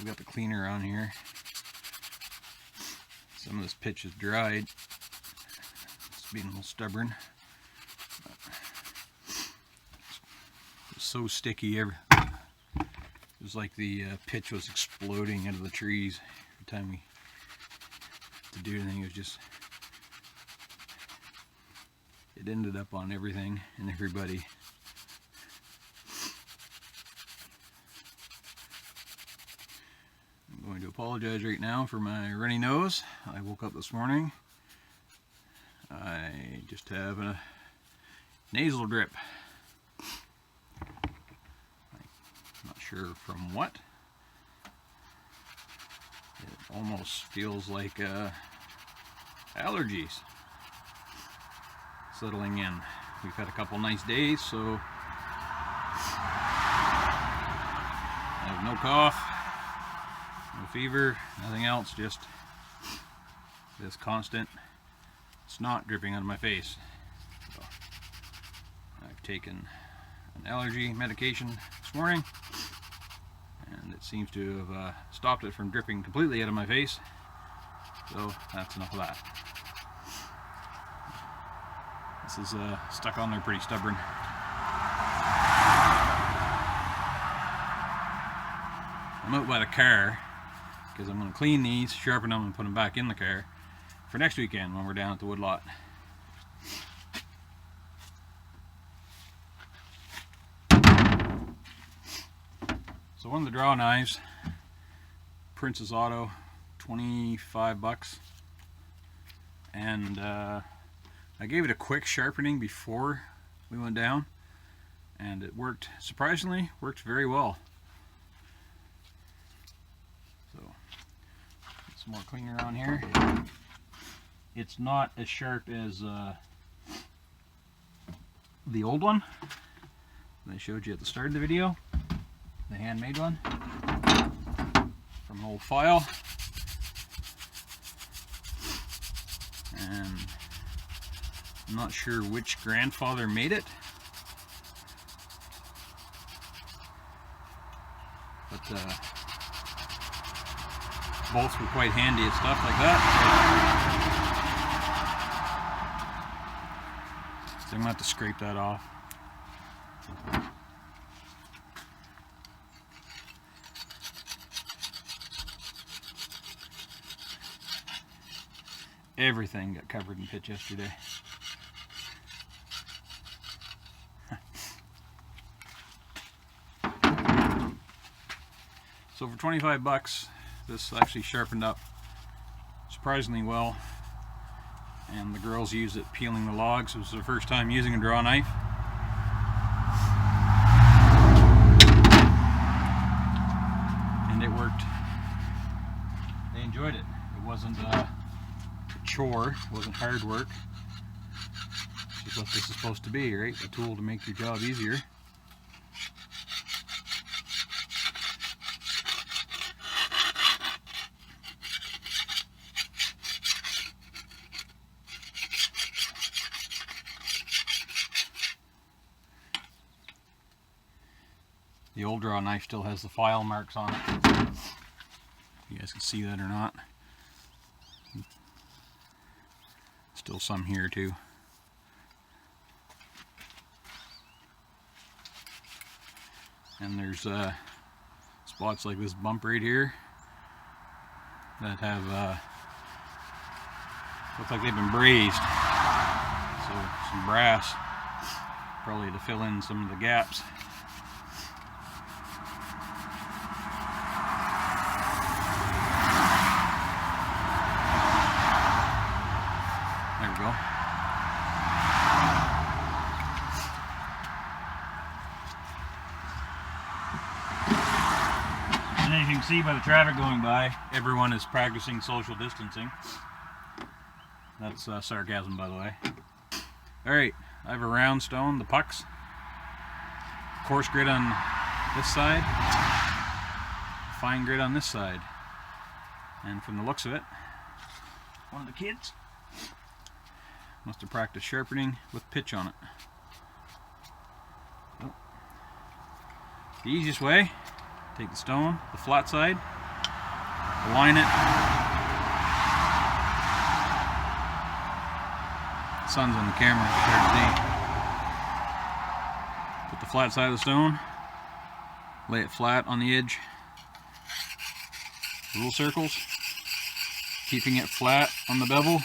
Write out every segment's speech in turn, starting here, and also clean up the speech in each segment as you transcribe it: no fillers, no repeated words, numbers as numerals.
I've got the cleaner on here. Some of this pitch is dried. It's being a little stubborn. It's so sticky. It was like the pitch was exploding out of the trees every time we had to do anything. It was just, it ended up on everything and everybody. I'm going to apologize right now for my runny nose. I woke up this morning. I just have a nasal drip. I'm not sure from what. It almost feels like allergies settling in. We've had a couple nice days, so I have no cough, no fever, nothing else, just this constant snot dripping out of my face. So I've taken an allergy medication this morning, and it seems to have stopped it from dripping completely out of my face. So that's enough of that. This is stuck on there pretty stubborn. I'm out by the car because I'm going to clean these, sharpen them, and put them back in the car for next weekend when we're down at the woodlot. So one of the draw knives, Princess Auto, 25 bucks, and I gave it a quick sharpening before we went down, and it worked, surprisingly, worked very well. So, get some more cleaner on here. It's not as sharp as the old one that I showed you at the start of the video, the handmade one from an old file. And I'm not sure which grandfather made it, but both were quite handy at stuff like that. So I'm going to have to scrape that off. Everything got covered in pitch yesterday. So for 25 bucks, this actually sharpened up surprisingly well, and the girls used it peeling the logs. It was their first time using a draw knife. And it worked. They enjoyed it. It wasn't a chore, it wasn't hard work. It's what this is supposed to be, right? A tool to make your job easier. The old draw knife still has the file marks on it. If you guys can see that or not. Still some here too. And there's spots like this bump right here that have look like they've been brazed. So some brass, probably to fill in some of the gaps. There we go. And as you can see by the traffic going by, everyone is practicing social distancing. That's sarcasm, by the way. Alright, I have a round stone, the pucks. Coarse grit on this side, fine grit on this side. And from the looks of it, one of the kids must have practiced sharpening with pitch on it. So, the easiest way, take the stone, the flat side, align it. The sun's on the camera, it's hard to see. Put the flat side of the stone, lay it flat on the edge, little circles, keeping it flat on the bevel.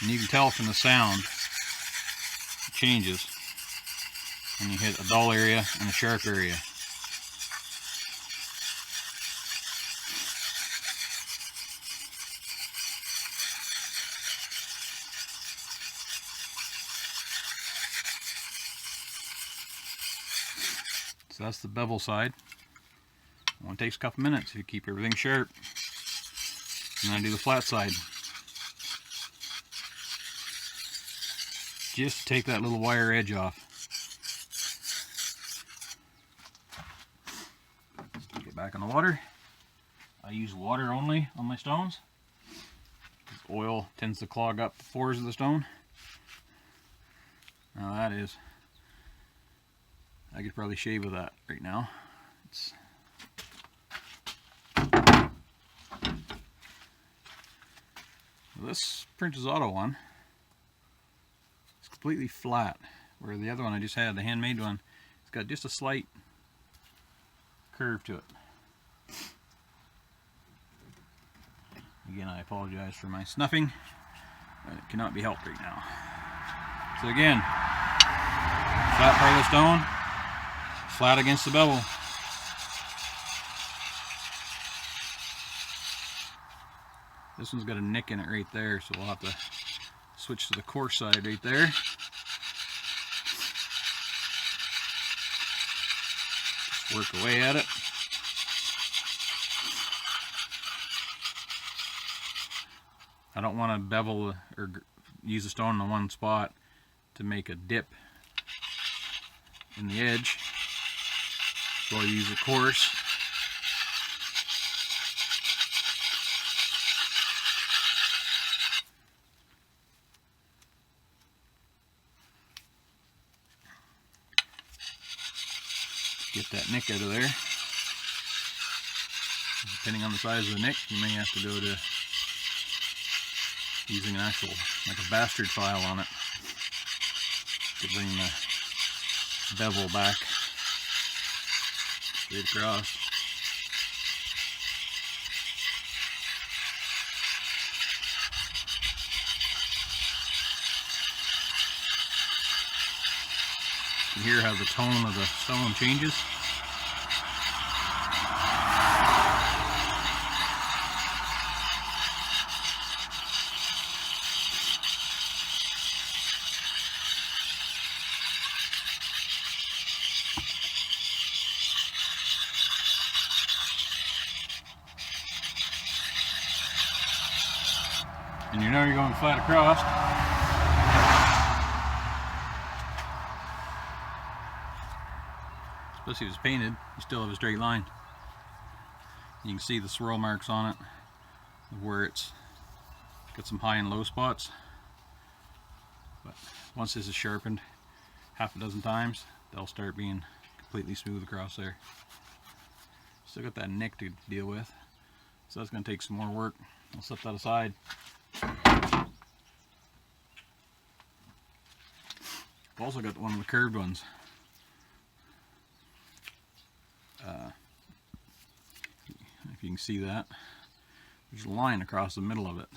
And you can tell from the sound, it changes when you hit a dull area and a sharp area. So that's the bevel side. It only takes a couple minutes if you keep everything sharp. And then I do the flat side. Just to take that little wire edge off. Get back on the water. I use water only on my stones. Oil tends to clog up the pores of the stone. Now that is, I could probably shave with that right now. This Princess Auto one is completely flat, where the other one I just had, the handmade one, it's got just a slight curve to it. Again, I apologize for my snuffing, but it cannot be helped right now. So again, flat part of the stone, flat against the bevel. This one's got a nick in it right there, so we'll have to switch to the coarse side right there. Just work away at it. I don't want to bevel or use a stone in one spot to make a dip in the edge, so I'll use a coarse. Get that nick out of there. Depending on the size of the nick, you may have to go to using an actual, like a bastard file on it to bring the bevel back straight across. You can hear how the tone of the stone changes. And you know you're going flat across. Especially if it's painted, you still have a straight line. You can see the swirl marks on it, where it's got some high and low spots. But once this is sharpened half a dozen times, they'll start being completely smooth across there. Still got that nick to deal with, so that's going to take some more work. I'll set that aside. I've also got one of the curved ones. If you can see that, there's a line across the middle of it,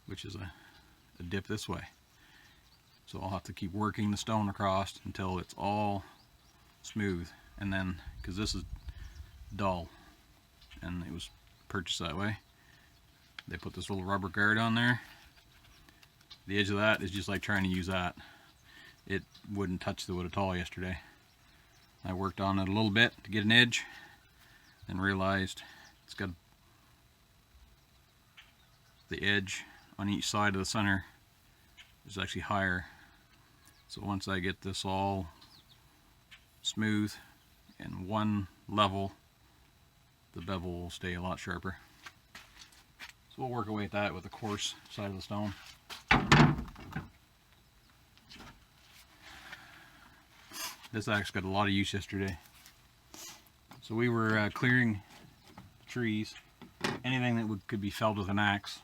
which is a dip this way. So I'll have to keep working the stone across until it's all smooth. And then, because this is dull and it was purchased that way, they put this little rubber guard on there. The edge of that is just like trying to use that. It wouldn't touch the wood at all yesterday. I worked on it a little bit to get an edge and realized it's got the edge on each side of the center is actually higher. So once I get this all smooth and one level, the bevel will stay a lot sharper. So we'll work away at that with the coarse side of the stone. This axe got a lot of use yesterday. So we were clearing trees, anything that could be felled with an axe,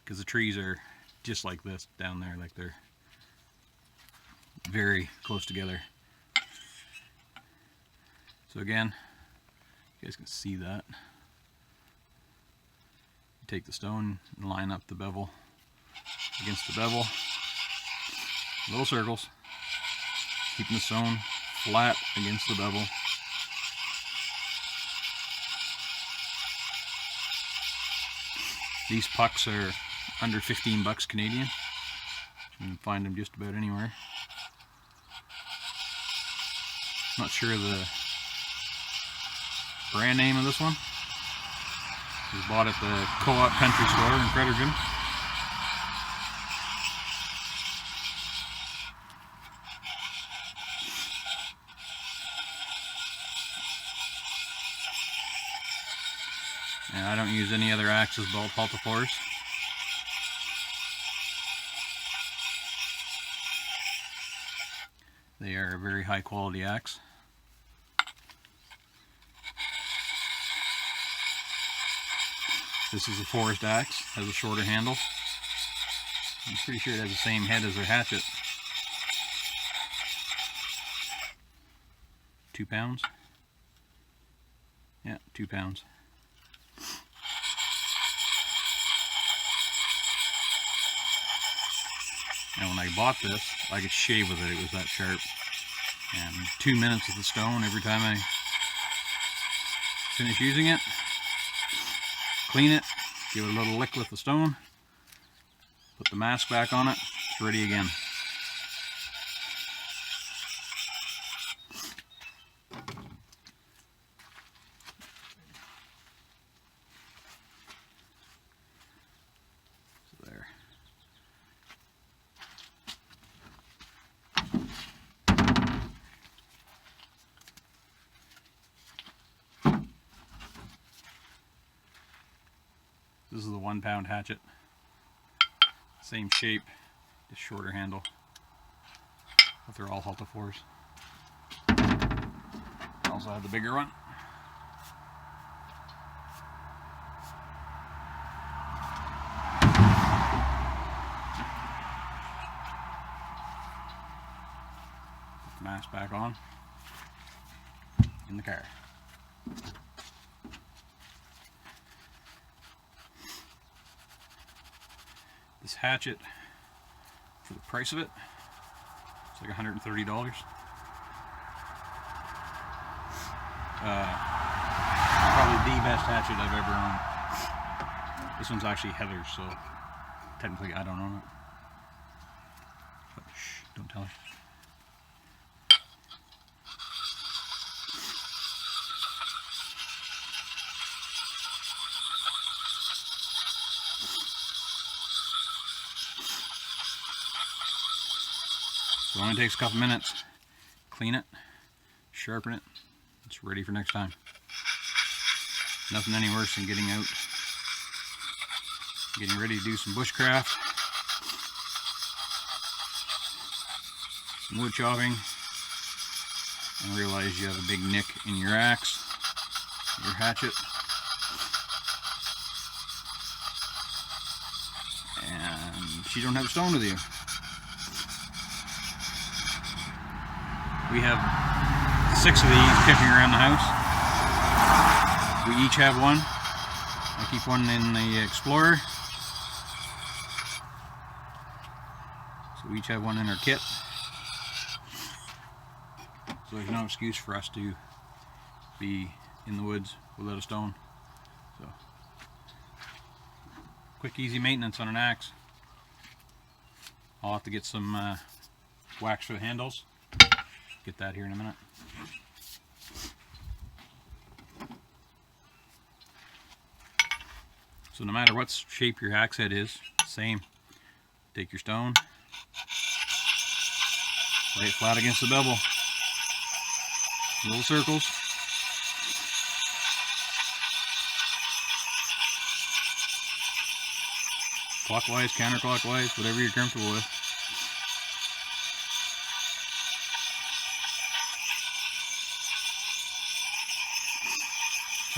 because the trees are just like this down there, like they're very close together. So again, you guys can see that. You take the stone and line up the bevel against the bevel, little circles, keeping the stone flat against the bevel. These pucks are under 15 bucks Canadian. You can find them just about anywhere. Not sure the brand name of this one. It was bought at the Co-op Country Store in Fredericton. And I don't use any other axes but Paltafors. They are a very high quality axe. This is a forest axe, has a shorter handle. I'm pretty sure it has the same head as their hatchet. 2 pounds? Yeah, 2 pounds. And when I bought this, I could shave with it, it was that sharp. And 2 minutes with the stone every time I finish using it. Clean it, give it a little lick with the stone, put the mask back on it, it's ready again. So there. This is the 1 pound hatchet. Same shape, just shorter handle. But they're all Paltafors. I also have the bigger one. Put the mask back on in the car. This hatchet, for the price of it, it's like $130. Probably the best hatchet I've ever owned. This one's actually Heather's, so technically I don't own it. But shh, don't tell her. So it only takes a couple minutes. Clean it, sharpen it, it's ready for next time. Nothing any worse than getting out, getting ready to do some bushcraft, some wood chopping, and realize you have a big nick in your axe, your hatchet, and you don't have a stone with you. We have 6 of these kicking around the house. We each have one. I keep one in the Explorer. So we each have one in our kit. So there's no excuse for us to be in the woods without a stone. So quick, easy maintenance on an axe. I'll have to get some wax for the handles. Get that here in a minute. So no matter what shape your axe head is, same. Take your stone, lay it flat against the bevel, little circles. Clockwise, counterclockwise, whatever you're comfortable with.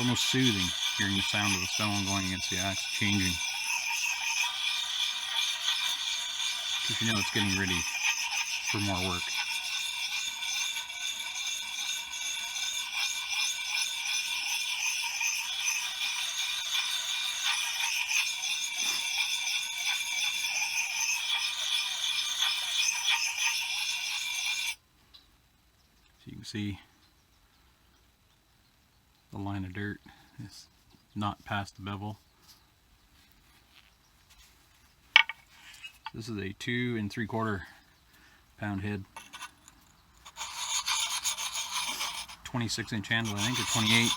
almost soothing hearing the sound of the stone going against the axe, changing. Because you know it's getting ready for more work. So you can see the line of dirt is not past the bevel. This is a 2 3/4 pound head, 26-inch handle, I think, or 28.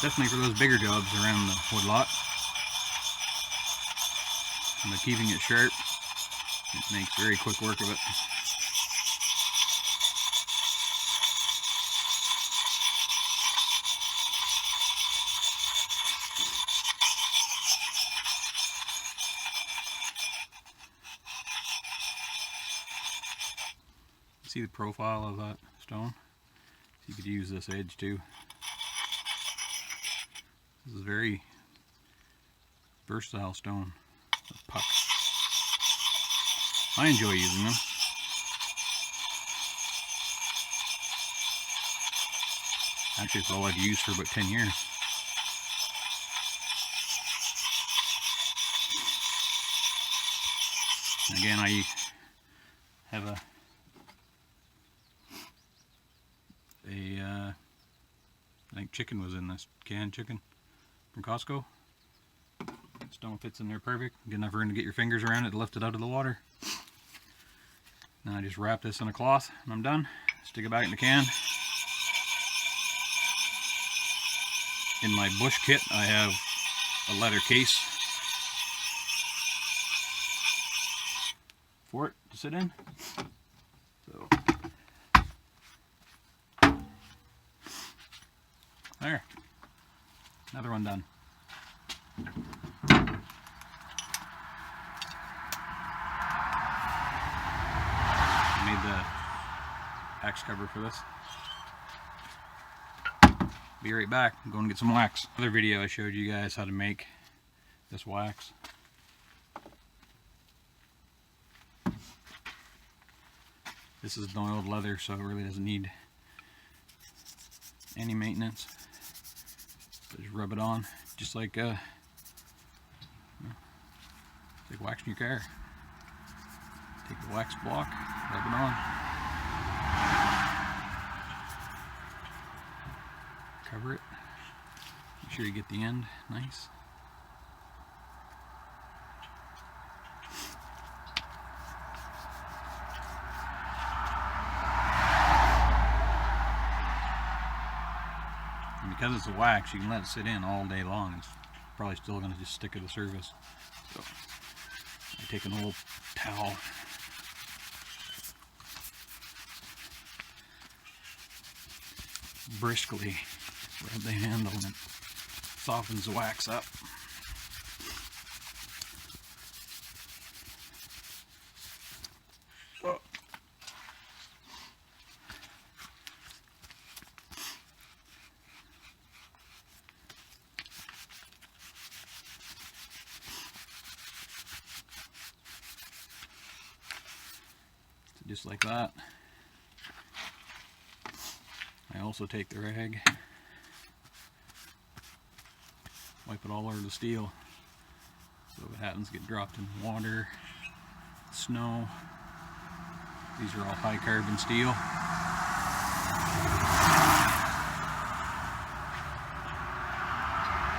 Definitely for those bigger jobs around the woodlot. And by keeping it sharp, it makes very quick work of it. See the profile of that stone? So you could use this edge too. This is a very versatile stone. A puck. I enjoy using them. Actually, it's all I've used for about 10 years. And again, I have I think chicken was in this, canned chicken from Costco. Stone fits in there perfect. Good enough room to get your fingers around it to lift it out of the water. Then I just wrap this in a cloth and I'm done. Stick it back in the can. In my bush kit I have a leather case for it to sit in. So there, another one done. I made the axe cover for this. Be right back. I'm going to get some wax. Other video I showed you guys how to make this wax. This is oiled leather, so it really doesn't need any maintenance. Just rub it on, just like waxing your car. Take the wax block, rub it on, cover it. Make sure you get the end nice. Because it's a wax, you can let it sit in all day long. It's probably still going to just stick to the surface. So I take an old towel, briskly rub the handle, and it softens the wax up. Just like that. I also take the rag, wipe it all over the steel, so if it happens to get dropped in water, snow. These are all high carbon steel.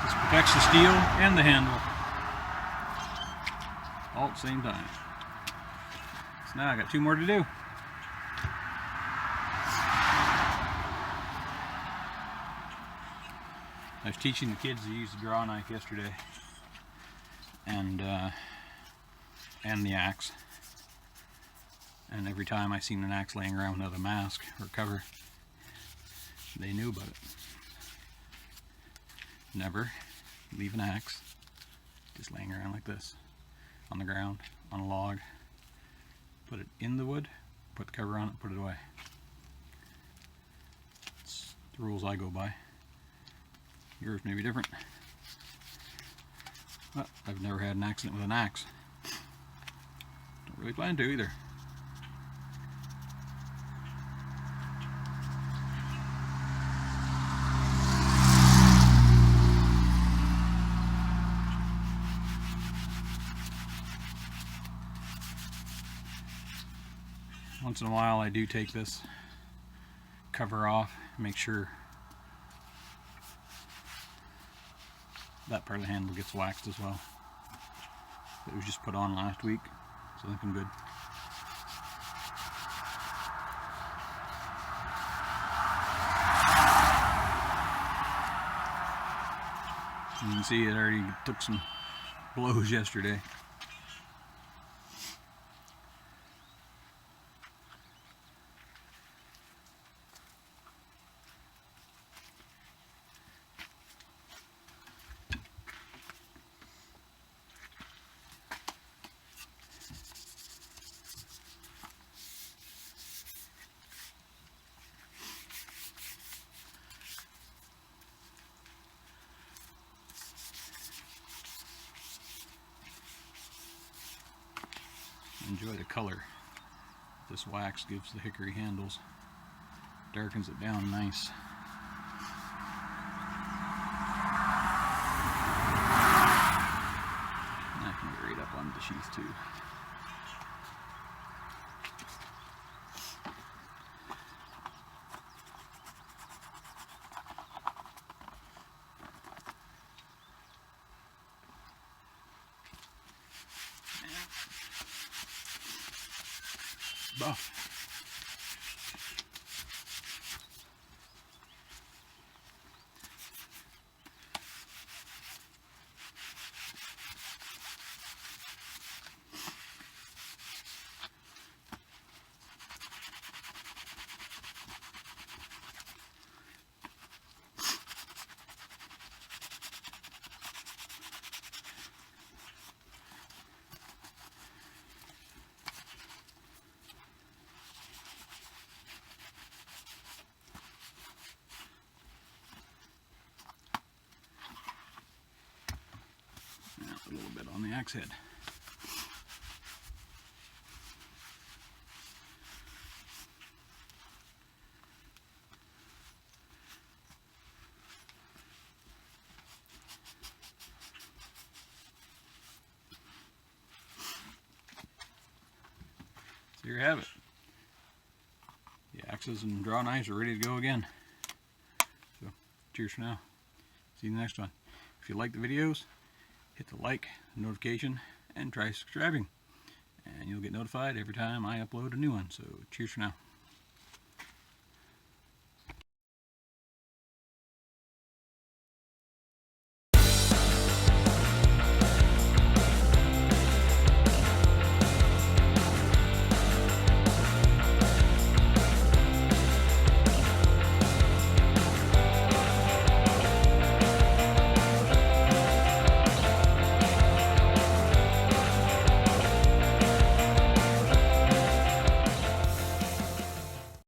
This protects the steel and the handle all at the same time. So now I got 2 more to do. I was teaching the kids to use the draw knife yesterday, and the axe. And every time I seen an axe laying around without a mask or cover, they knew about it. Never leave an axe just laying around like this, on the ground, on a log. Put it in the wood, put the cover on it, put it away. the rules I go by. Yours may be different. But I've never had an accident with an axe. Don't really plan to either. Once in a while I do take this cover off, make sure that part of the handle gets waxed as well. It was just put on last week, so I think I'm good. You can see it already took some blows yesterday. Enjoy the color this wax gives the hickory handles. Darkens it down nice. And I can get right up onto the sheath too. Buff. A little bit on the axe head. So here you have it. The axes and draw knives are ready to go again. So cheers for now. See you in the next one. If you like the videos, hit the like, notification, and try subscribing. And you'll get notified every time I upload a new one. So cheers for now.